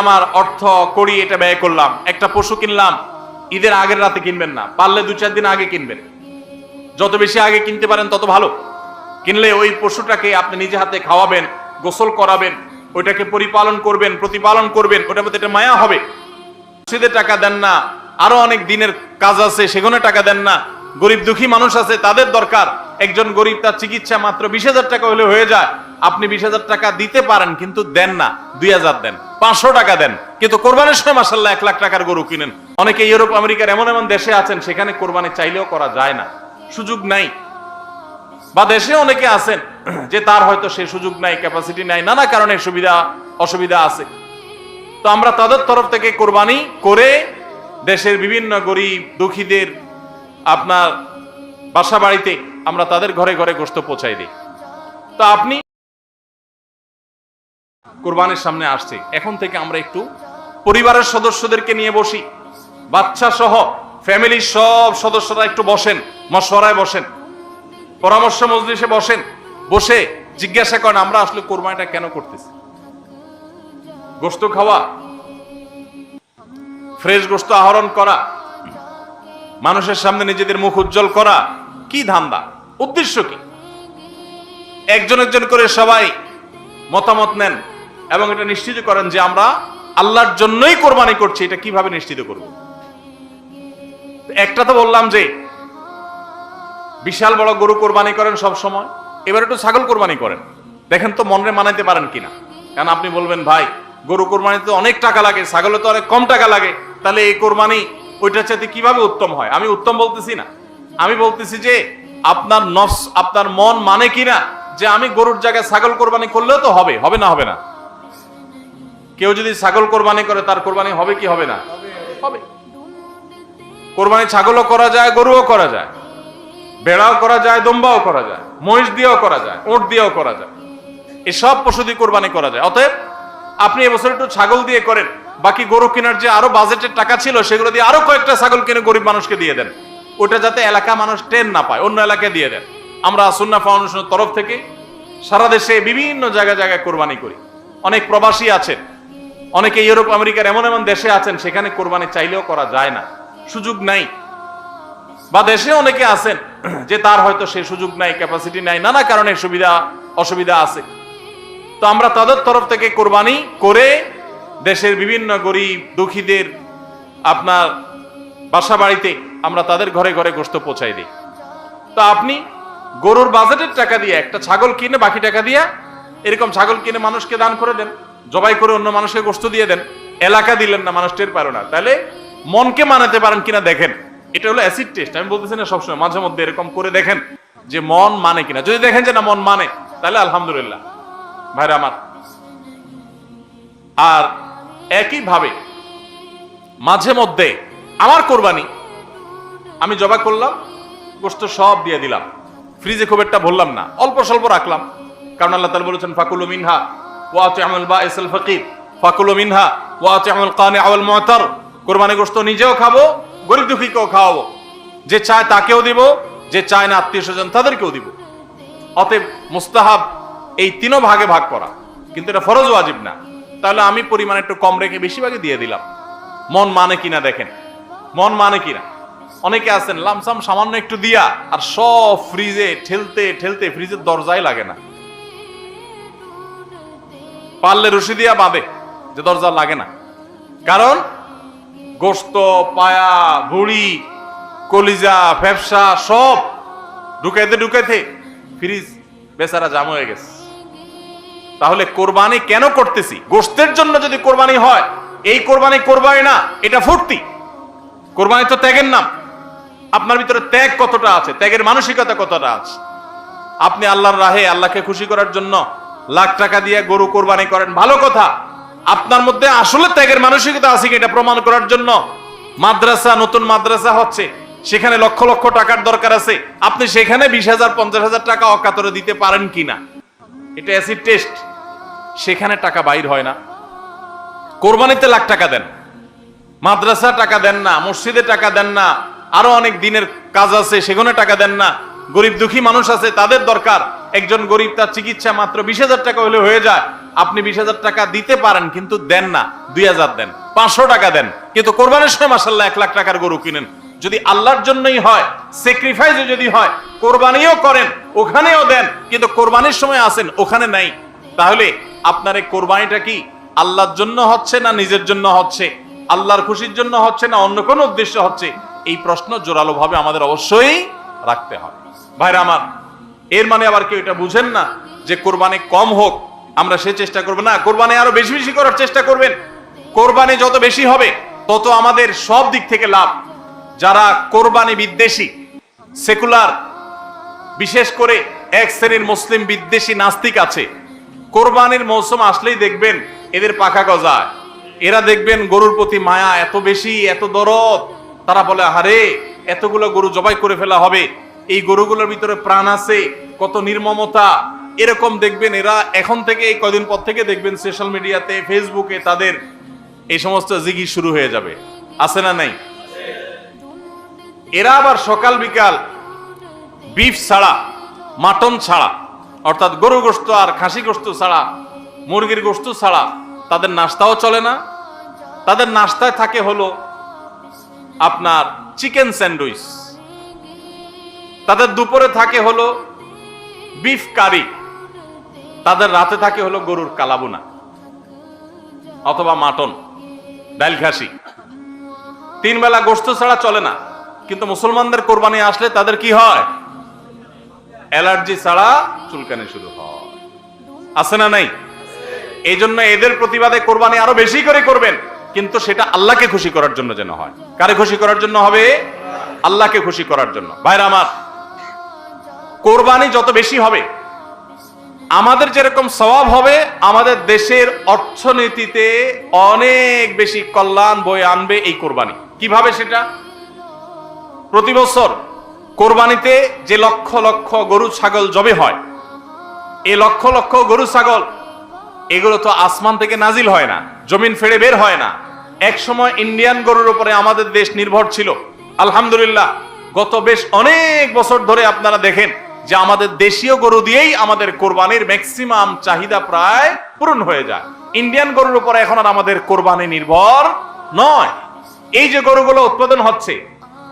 আমার অর্থ করি এটা ব্যয় করলাম, একটা পশু কিনলাম, ঈদের আগের রাতে কিনবেন না, পারলে 2-4 দিন আগে কিনবেন। যত বেশি আগে কিনতে পারেন তত ভালো। কিনলে ওই পশুটাকে আপনি নিজে হাতে খাওয়াবেন, গোসল করাবেন, ওইটাকে পরিপালন করবেন, প্রতিপালন করবেন, ওটার প্রতি একটা মায়া হবে। মসজিদে টাকা দেন না, আরো অনেক দিনের কাজ আছে সেখানে টাকা দেন না। গরিব দুঃখী মানুষ আছে, তাদের দরকার। একজন গরিব, তার চিকিৎসা মাত্র 20,000 টাকা হলে হয়ে যায়। আপনি 20,000 টাকা দিতে পারেন, কিন্তু দেন না, 2,000 দেন, 500 টাকা দেন, কিন্তু কোরবানির সময় মাশাআল্লাহ 1 লাখ টাকার গরু কিনেন। অনেকে ইউরোপ আমেরিকার এমন এমন দেশে আছেন, সেখানে কোরবানি চাইলেও করা যায় না, সুযোগ নাই। বা দেশে অনেকে আছেন যে তার হয়তো সে সুযোগ নাই, ক্যাপাসিটি নাই, নানা কারণে সুবিধা অসুবিধা আছে। তো আমরা তাদের তরফ থেকে কোরবানি করে দেশের বিভিন্ন গরিব দুঃখীদের আপনার বাসা বাড়িতে আমরা তাদের ঘরে ঘরে গোশত পৌঁছাই দিই। তো আপনি কোরবানির সামনে আসছে, এখন থেকে আমরা একটু পরিবারের সদস্যদেরকে নিয়ে বসি, বাচ্চা সহ ফ্যামিলির সব সদস্যরা একটু বসেন, মশওয়ারায় বসেন, পরামর্শ মজলিসে বসেন, বসে জিজ্ঞাসা করেন আমরা আসলে কোরবানিটা কেন করতেছি। গোশত খাওয়া, ফ্রেশ গোশত আহরণ করা, মানুষের সামনে নিজেদের মুখ উজ্জ্বল করা, কি ধান্দা, উদ্দেশ্য কি? একজন একজন করে সবাই মতামত নেন এবং এটা নিশ্চিত করেন যে আমরা আল্লাহর জন্যই কোরবানি করছি। এটা কিভাবে নিশ্চিত করব? একটা তো বললাম যে বিশাল বড় গরু কোরবানি করেন সব সময়, এবার একটু ছাগল কোরবানি করেন, দেখেন তো মনে মানাইতে পারেন কিনা। কারণ আপনি বলবেন ভাই গরু কোরবানিতে অনেক টাকা লাগে, ছাগলে তো অনেক কম টাকা লাগে, তাহলে এই কোরবানি ওইটার চাইতে কিভাবে উত্তম হয়? আমি উত্তম বলতেছি না, আমি বলতেছি যে আপনার নফস, আপনার মন মানে কিনা যে আমি গরুর জায়গায় ছাগল কোরবানি করলেও তো হবে, হবে না হবে না? কেউ যদি ছাগল কোরবানি করে তার কোরবানি হবে কি হবে না? হবে। কোরবানি ছাগলও করা যায়, গরুও করা যায়, বেড়াও করা যায়, দম্বাও করা যায়, মহিষ দিয়েও করা যায়, ওট দিয়েও করা যায়, এসব পশু দিয়ে কোরবানি করা যায়। অতএব আপনি এবছর একটু ছাগল দিয়ে করেন, বাকি গরু কেনার যে আরো বাজেটের টাকা ছিল সেগুলো দিয়ে আরো কয়েকটা ছাগল কিনে গরিব মানুষকে দিয়ে দেন, ওটা যাতে এলাকা মানুষ টেন না পায়, অন্য এলাকায় দিয়ে দেন। আমরা সুন্নাহ ফাউন্ডেশনের তরফ থেকে সারা দেশে বিভিন্ন জায়গায় জায়গায় কোরবানি করি। অনেক প্রবাসী আছেন, অনেকে ইউরোপ আমেরিকার এমন এমন দেশে আছেন, সেখানে কোরবানি চাইলেও করা যায় না, সুযোগ নাই। বা দেশে অনেকে আছেন যে তার হয়তো সে সুযোগ নাই, ক্যাপাসিটি নাই, নানা কারণে সুবিধা অসুবিধা আছে। তো আমরা তাদের তরফ থেকে কোরবানি করে দেশের বিভিন্ন গরিব দুঃখীদের আপনার বাসা বাড়িতে আমরা তাদের ঘরে ঘরে গোশত পৌঁছাই দিই। তো আপনি গরুর বাজেটের টাকা দিয়ে একটা ছাগল কিনে বাকি টাকা দিয়ে এরকম ছাগল কিনে মানুষকে দান করে দেন, জবাই করে অন্য মানুষকে গোশত দিয়ে দেন, এলাকা দিলেন না, মানুষ টের পারো না, তাহলে মনকে মানাতে পারেন কিনা দেখেন। এটা হলো অ্যাসিড টেস্ট, আমি বলতেছি না সবসময়, মাঝে মধ্যে এরকম করে দেখেন যে মন মানে কিনা। যদি দেখেন যে না মন মানে, তাহলে আলহামদুলিল্লাহ ভাইরা আমার। আর একইভাবে মাঝে মধ্যে আমার কোরবানি আমি জবাই করলাম, গোশত সব দিয়ে দিলাম, ফ্রিজে খুব একটা ভরলাম না, অল্প স্বল্প রাখলাম। কারণ আল্লাহ তাআলা বলেছেন ফাকুলু মিনহা ওয়া আতি'মুল বাঈসাল ফাকির, ফাকুলু মিনহা ওয়া আতি'মুল কানি' ওয়াল মু'তার। কোরবানি গোশত নিজেও খাবো, গরিব দুঃখীকেও খাওয়াবো, যে চায় তাকেও দিব, যে চায় না আত্মীয় স্বজন তাদেরকেও দিব। অতএব মুস্তাহাব এই 3 ভাগে ভাগ করা, কিন্তু এটা ফরজ ওয়াজিব না। তাহলে আমি পরিমাণ একটু কম রেখে বেশিরভাগই দিয়ে দিলাম, মন মানে কিনা দেখেন, মন মানে কিনা। অনেকে আছেন লামসাম সামান্য একটু দিয়া আর সব ফ্রিজে ঠেলতে ঠেলতে ফ্রিজের দরজায় লাগে না, পারলে রশি দিয়া বাঁধে যে দরজা লাগে না। কারণ গোশত, পায়া, ভুড়ি, কলিজা, ফ্যাপসা সব ঢুকাইতে ঢুকাইতে ফ্রিজ বেচারা জাম হয়ে গেছে। তাহলে কোরবানি কেন করতেছি? গোশতের জন্য যদি কোরবানি হয়, এই কোরবানি কোরবানি না, এটা ফুর্তি। কোরবানি তো ত্যাগের নাম। আপনার ভিতরে ত্যাগ কতটা আছে, ত্যাগের মানসিকতা কতটা আছে? আপনি আল্লাহর রাহে, আল্লাহকে খুশি করার জন্য লাখ টাকা দিয়ে গরু কোরবানি করেন, ভালো কথা। আপনার মধ্যে আসলে ত্যাগের মানসিকতা আছে কি, এটা প্রমাণ করার জন্য মাদ্রাসা, নতুন মাদ্রাসা হচ্ছে, সেখানে লক্ষ লক্ষ টাকার দরকার আছে, আপনি সেখানে 20,000 50,000 টাকা অকাতরে দিতে পারেন কিনা, এটা অ্যাসিড টেস্ট। সেখানে টাকা বাইর হয় না। কোরবানিতে লাখ টাকা দেন, মাদ্রাসা টাকা দেন না, মসজিদে টাকা দেন না, আরো অনেক দিনের কাজ আছে সেখানে টাকা দেন না। গরিব দুঃখী মানুষ আছে, তাদের দরকার। একজন গরিব, তার চিকিৎসা মাত্র 20,000 টাকা হলে হয়ে যায়। আপনি 20,000 টাকা দিতে পারেন কিন্তু দেন না, 2,000 দেন, 500 টাকা দেন, কিন্তু কোরবানির সময় মাশাআল্লাহ 1 লাখ টাকার গরু কিনেন। যদি আল্লাহর জন্যই হয়, স্যাক্রিফাইসও যদি হয়, কোরবানিও করেন, ওখানেও দেন, কিন্তু কোরবানির সময় আসেন ওখানে নাই, তাহলে আপনার এই কোরবানিটা কি আল্লাহর জন্য হচ্ছে না নিজের জন্য হচ্ছে, আল্লাহর খুশির জন্য হচ্ছে না অন্য কোনো উদ্দেশ্য হচ্ছে? এই প্রশ্ন জোরালো ভাবে আমাদের অবশ্যই রাখতে হবে। ভাইরা আমার, এর মানে আবার কেউ এটা বুঝেন না যে কোরবানি কম হোক আমরা সে চেষ্টা করব না, কোরবানি আরো বেশি বেশি করার চেষ্টা করবেন। কোরবানি যত বেশি হবে তত আমাদের সব দিক থেকে লাভ। যারা কোরবানি বিদ্বেষী, সেকুলার, বিশেষ করে এক শ্রেণীর মুসলিম বিদ্বেষী নাস্তিক আছে, কোরবানির মৌসুম আসলেই দেখবেন এদের পাখা গজায়। এরা দেখবেন গরুর প্রতি মায়া এত বেশি, এত দরদ, তারা বলে আরে এতগুলো গরু জবাই করে ফেলা হবে, এই গরুগুলোর ভিতরে প্রাণ আছে, কত নির্মমতা। এরকম দেখবেন এরা এখন থেকে, এই কদিন পর থেকে দেখবেন সোশ্যাল মিডিয়াতে, ফেসবুকে তাদের এই সমস্ত জিগি শুরু হয়ে যাবে, আছে না নাই? এরা আবার সকাল বিকাল বিফ ছাড়া, মাটন ছাড়া, অর্থাৎ গরু গোশত আর খাসি গোশত ছাড়া, মুরগির গোশত ছাড়া তাদের নাস্তাও চলে না। তাদের নাস্তায় থাকে হলো আপনার চিকেন স্যান্ডউইচ, তাদের দুপুরে থাকে হলো বিফ কারি, তাদের রাতে থাকে হলো গরুর কালাবুনা অথবা মাটন, ডাল খাসি। 3 বেলা গোশত ছাড়া চলে না। কিন্তু মুসলমানদের কোরবানি আসলে তাদের কি হয়? অ্যালার্জি ছাড়া চুলকানি শুরু হয়, আছে না নাই? এই জন্য এদের প্রতিবাদে কোরবানি আরো বেশি করে করবেন, কিন্তু সেটা আল্লাহকে খুশি করার জন্য যেন হয়। কারে খুশি করার জন্য হবে? আল্লাহকে খুশি করার জন্য। ভাইরা আমার, কোরবানি যত বেশি হবে আমাদের যেরকম সওয়াব হবে, আমাদের দেশের অর্থনীতিতে অনেক বেশি কল্যাণ বয়ে আনবে এই কোরবানি। কিভাবে সেটা? প্রতি বছর কোরবানিতে যে লক্ষ লক্ষ গরু ছাগল জবে হয়, এই লক্ষ লক্ষ গরু ছাগল এগুলো তো আসমান থেকে নাজিল হয় না, জমিন ফেড়ে বের হয় না। এক সময় ইন্ডিয়ান গরুর উপরে আমাদের দেশ নির্ভর ছিল। আলহামদুলিল্লাহ গত বেশ অনেক বছর ধরে আপনারা দেখেন যে আমাদের দেশীয় গরু দিয়েই আমাদের কোরবানির ম্যাক্সিমাম চাহিদা প্রায় পূরণ হয়ে যায়। ইন্ডিয়ান গরুর উপরে এখন আর আমাদের কোরবানি নির্ভর নয়। এই যে গরুগুলো উৎপাদন হচ্ছে,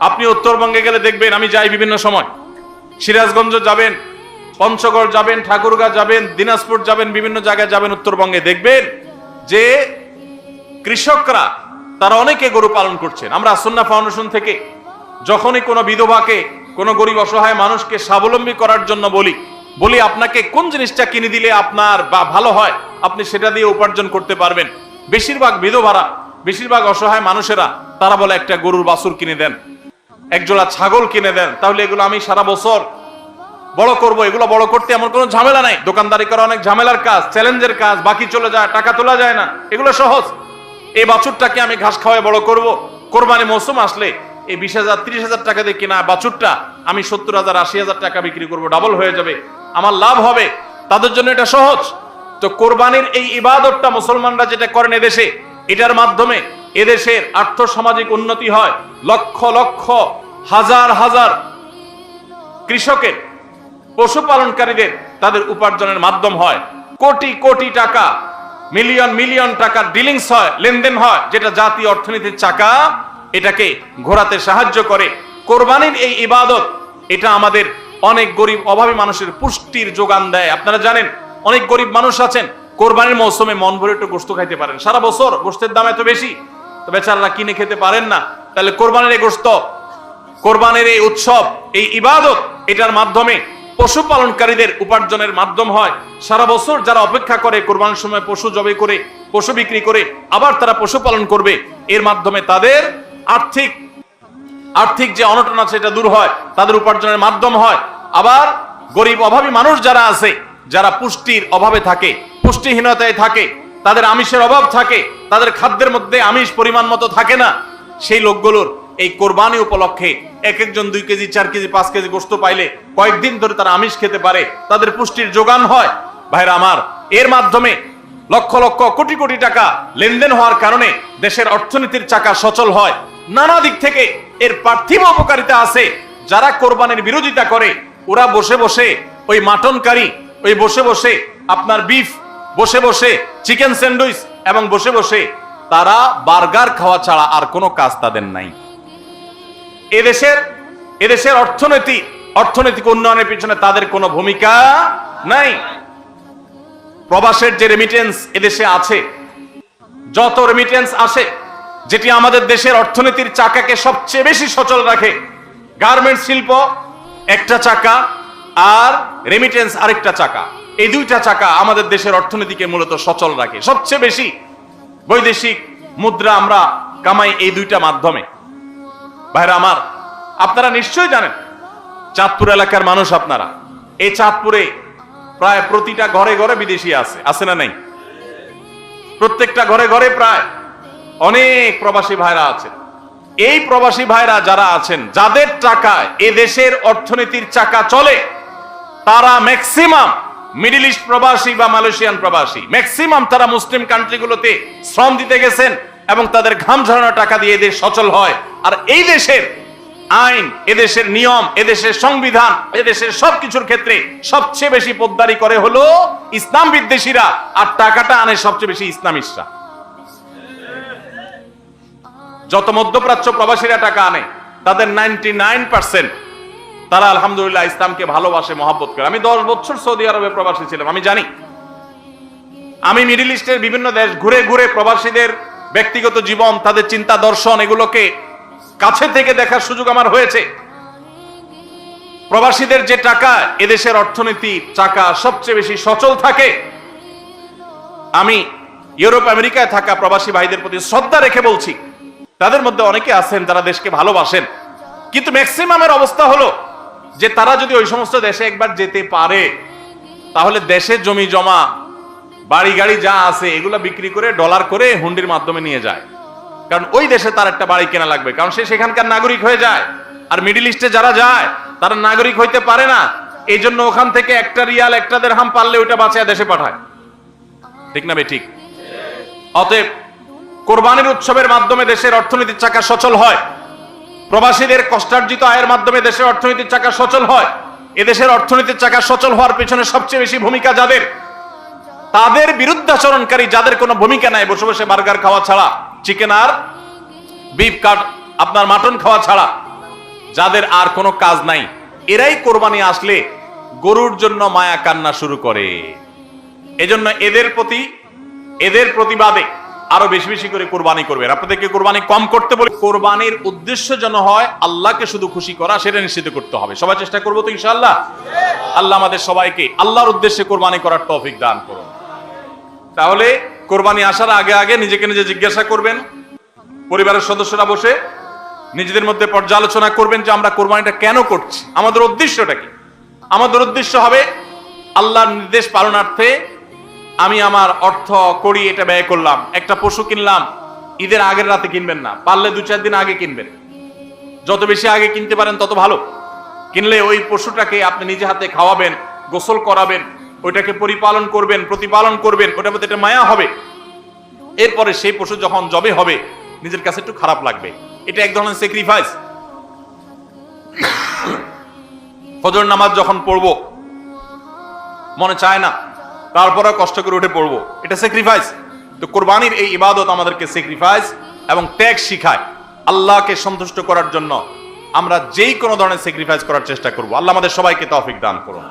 আপনি উত্তরবঙ্গে গেলে দেখবেন, আমি যাই বিভিন্ন সময়, সিরাজগঞ্জ যাবেন, পঞ্চগড় যাবেন, ঠাকুরগাঁ যাবেন, দিনাজপুর যাবেন, বিভিন্ন জায়গায় যাবেন উত্তরবঙ্গে, দেখবেন যে কৃষকরা তারা অনেকে গরু পালন করছেন। আমরা সুন্নাহ ফাউন্ডেশন থেকে যখনই কোনো বিধবাকে, কোনো গরিব অসহায় মানুষকে স্বাবলম্বী করার জন্য বলি আপনাকে কোন জিনিসটা কিনে দিলে আপনার বা ভালো হয়, আপনি সেটা দিয়ে উপার্জন করতে পারবেন। বেশিরভাগ বিধবারা, বেশিরভাগ অসহায় মানুষেরা তারা বলে একটা গরুর বাছুর কিনে দেন, একজোড়া ছাগল কিনে দেন, তাহলে এগুলো আমি সারা বছর বড় করব, এগুলো বড় করতে আমার কোনো ঝামেলা নাই। দোকানদারি করা অনেক ঝামেলার কাজ, চ্যালেঞ্জের কাজ, বাকি চলে যায়, টাকা তোলা যায় না, এগুলো সহজ। এই বাছুরটাকে আমি ঘাস খাওয়ায় বড় করব, কোরবানি মৌসুম আসলে এই 20,000 30,000 টাকা দিয়ে কেনা বাছুরটা আমি 70,000 80,000 টাকা বিক্রি করব, ডাবল হয়ে যাবে, আমার লাভ হবে। তাদের জন্য এটা সহজ। তো কোরবানির এই ইবাদতটা মুসলমানরা যেটা করেন এদেশে, এটার মাধ্যমে এদেশের আর্থ সামাজিক উন্নতি হয়। লক্ষ লক্ষ হাজার হাজার কৃষকের, পশুপালনকারীদের তাদের উপার্জনের মাধ্যম হয়। কোটি কোটি টাকা, মিলিয়ন মিলিয়ন টাকার ডিলিংস হয়, লেনদেন হয়, যেটা জাতীয় অর্থনীতির চাকা এটাকে ঘোরাতে সাহায্য করে। কোরবানির এই ইবাদত এটা আমাদের অনেক গরিব অভাবী মানুষের পুষ্টির যোগান দেয়। আপনারা জানেন অনেক গরিব মানুষ আছেন কোরবানির মৌসুমে মন ভরে একটু গোশত খাইতে পারেন, সারা বছর গোশতের দাম এত বেশি, তো বেচারারা কিনে খেতে পারেন না। তাহলে কোরবানির এই গোশত, কোরবানির এই উৎসব, এই ইবাদত, এটার মাধ্যমে পশুপালনকারীদের উপার্জনের মাধ্যম হয়। সারা বছর যারা অপেক্ষা করে কোরবানির সময় পশু জবাই করে, পশু বিক্রি করে আবার তারা পশুপালন করবে, এর মাধ্যমে তাদের আর্থিক যে অনটন আছে এটা দূর হয়, তাদের উপার্জনের মাধ্যম হয়। আবার গরিব অভাবী মানুষ যারা আছে, যারা পুষ্টির অভাবে থাকে, পুষ্টিহীনতায় থাকে, তাদের আমিষের অভাব থাকে, তাদের খাদ্যের মধ্যে আমিষ পরিমাণ মতো থাকে না, সেই লোকগুলোর এই কোরবানি উপলক্ষে এক একজন 2 কেজি 4 কেজি 5 কেজি গোশত পাইলে কয়েকদিন ধরে তারা আমিষ খেতে পারে, তাদের পুষ্টির যোগান হয়। ভাইরা আমার, এর মাধ্যমে লক্ষ লক্ষ কোটি কোটি টাকা লেনদেন হওয়ার কারণে দেশের অর্থনীতির চাকা সচল হয়। নানা দিক থেকে এর পার্থিব উপকারিতা আছে। যারা কোরবানির বিরোধিতা করে ওরা বসে বসে ওই মাটন কারি, ওই বসে বসে আপনার বিফ বসে বসে চিকেন স্যান্ডউইচ এবং বসে বসে তারা বার্গার খাওয়া ছাড়া আর কোনো কাজ তাদের নাই। এদেশের অর্থনৈতিক উন্নয়নের পিছনে তাদের কোনো ভূমিকা নাই। প্রবাসের যে রেমিটেন্স এদেশে আছে, যত রেমিটেন্স আসে, যেটি আমাদের দেশের অর্থনীতির চাকাকে সবচেয়ে বেশি সচল রাখে, গার্মেন্টস শিল্প একটা চাকা আর রেমিটেন্স আরেকটা চাকা, এই দুইটা চাকা আমাদের দেশের অর্থনীতিকে মূলত সচল রাখে। সবচেয়ে বেশি বৈদেশিক মুদ্রা আমরা কামাই এই দুইটা মাধ্যমে। ভাইরা আমার, আপনারা নিশ্চয়ই জানেন, চাঁদপুর এলাকার মানুষ আপনারা, এই চাঁদপুরে প্রায় প্রতিটা ঘরে ঘরে বিদেশি আছে না নাই? প্রত্যেকটা ঘরে ঘরে প্রায় অনেক প্রবাসী ভাইরা আছেন। এই প্রবাসী ভাইরা যারা আছেন, যাদের টাকায় এ দেশের অর্থনীতির চাকা চলে, তারা ম্যাক্সিমাম মিডল ইস্ট প্রবাসী বা মালয়েশিয়ান প্রবাসী, ম্যাক্সিমাম তারা মুসলিম কান্ট্রিগুলোতে শ্রম দিতে গেছেন এবং তাদের ঘাম ঝরানো টাকা দিয়ে এদেশ সচল হয়। আর এই দেশের আইন, এদেশের নিয়ম, এদেশের সংবিধান, এদেশের সবকিছুর ক্ষেত্রে সবচেয়ে বেশি পোদ্দারি করে হলো ইসলাম বিদ্বেষীরা, আর টাকাটা আনে সবচেয়ে বেশি ইসলামিস্টরা। যত মধ্যপ্রাচ্য প্রবাসীরা টাকা আনে, তাদের 99% তারা আলহামদুলিল্লাহ ইসলামকে ভালোবাসে, মহব্বত করে। আমি 10 বছর সৌদি আরবে প্রবাসী ছিলাম, আমি জানি। আমি মিডল ইস্টের বিভিন্ন দেশ ঘুরে ঘুরে প্রবাসীদের ব্যক্তিগত জীবন, তাদের চিন্তা দর্শন, এগুলোকে কাছে থেকে দেখার সুযোগ আমার হয়েছে। প্রবাসীদের যে টাকা এদেশের অর্থনীতির চাকা সবচেয়ে বেশি সচল থাকে। আমি ইউরোপ আমেরিকায় থাকা প্রবাসী ভাইদের প্রতি শ্রদ্ধা রেখে বলছি, তাদের মধ্যে অনেকে আছেন যারা দেশকে ভালোবাসেন, কিন্তু ম্যাক্সিমামের অবস্থা হলো যে তারা যদি ওই সমস্ত দেশে একবার যেতে পারে, তাহলে দেশের জমি জমা, বাড়ি গাড়ি যা আছে এগুলো বিক্রি করে ডলার করে হুন্ডির মাধ্যমে নিয়ে যায়। কারণ ওই দেশে তার একটা বাড়ি কেনা লাগবে, কারণ সে সেখানকার নাগরিক হয়ে যায়। আর মিডল ইস্টে যারা যায় তারা নাগরিক হইতে পারে না, এই জন্য ওখান থেকে একটা রিয়াল, একটা দিরহাম পারলে ওইটা বাঁচায় দেশে পাঠায়। ঠিক না ঠিক? অতএব কোরবানির উৎসবের মাধ্যমে দেশের অর্থনীতির চাকা সচল হয়, প্রবাসীদের কষ্টার্জিত আয়ের মাধ্যমে দেশের অর্থনীতির চাকা সচল হয়। এদেশের অর্থনীতির চাকা সচল হওয়ার পেছনে সবচেয়ে বেশি ভূমিকা যাদের, তাদের বিরুদ্ধাচরণকারী যাদের কোনো ভূমিকা নাই, বসে বসে বার্গার খাওয়া ছাড়া, চিকেন আর বিফ কাট আপনার মাটন খাওয়া ছাড়া যাদের আর কোনো কাজ নাই, এরাই কোরবানি আসলে গরুর জন্য মায়া কান্না শুরু করে। এজন্য এদের প্রতিবাদে আরো বেশি বেশি করে কোরবানি করবেন। আপনাদেরকে কোরবানি কম করতে বলে, কোরবানির উদ্দেশ্য যেন হয় আল্লাহকে শুধু খুশি করা, সেটা নিশ্চিত করতে হবে। সবাই চেষ্টা করবো তো ইনশাআল্লাহ? আল্লাহ আমাদের সবাইকে আল্লাহর উদ্দেশ্যে কোরবানি করার তৌফিক দান করুন। তাহলে কোরবানি আসার আগে আগে নিজেকে নিজে জিজ্ঞাসা করবেন, পরিবারের সদস্যরা বসে নিজেদের মধ্যে পর্যালোচনা করবেন যে আমরা কোরবানিটা কেন করছি, আমাদের উদ্দেশ্যটা কি। আমাদের উদ্দেশ্য হবে আল্লাহর নির্দেশ পালনার্থে আমি আমার অর্থ করি, এটা ব্যয় করলাম। একটা পশু কিনলাম, ঈদের আগের রাতে কিনবেন না, পারলে 2-4 দিন আগে কিনবেন। যত বেশি আগে কিনতে পারেন তত ভালো। কিনলে ওই পশুটাকে আপনি নিজে হাতে খাওয়াবেন, গোসল করাবেন, ওইটাকে প্রতিপালন করবেন, ওটার মধ্যে একটা মায়া হবে। এরপরে সেই পশু যখন জবে হবে, নিজের কাছে একটু খারাপ লাগবে। এটা এক ধরনের স্যাক্রিফাইস। ফজর নামাজ যখন পড়বো মনে চায় না, তারপরে কষ্ট করে উঠে পড়বো, এটা স্যাক্রিফাইস। তো কোরবানির এই ইবাদত আমাদেরকে স্যাক্রিফাইস এবং ত্যাগ শিখায়। আল্লাহকে সন্তুষ্ট করার জন্য আমরা যেই কোনো ধরনের স্যাক্রিফাইস করার চেষ্টা করব। আল্লাহ আমাদের সবাইকে তৌফিক দান করুন।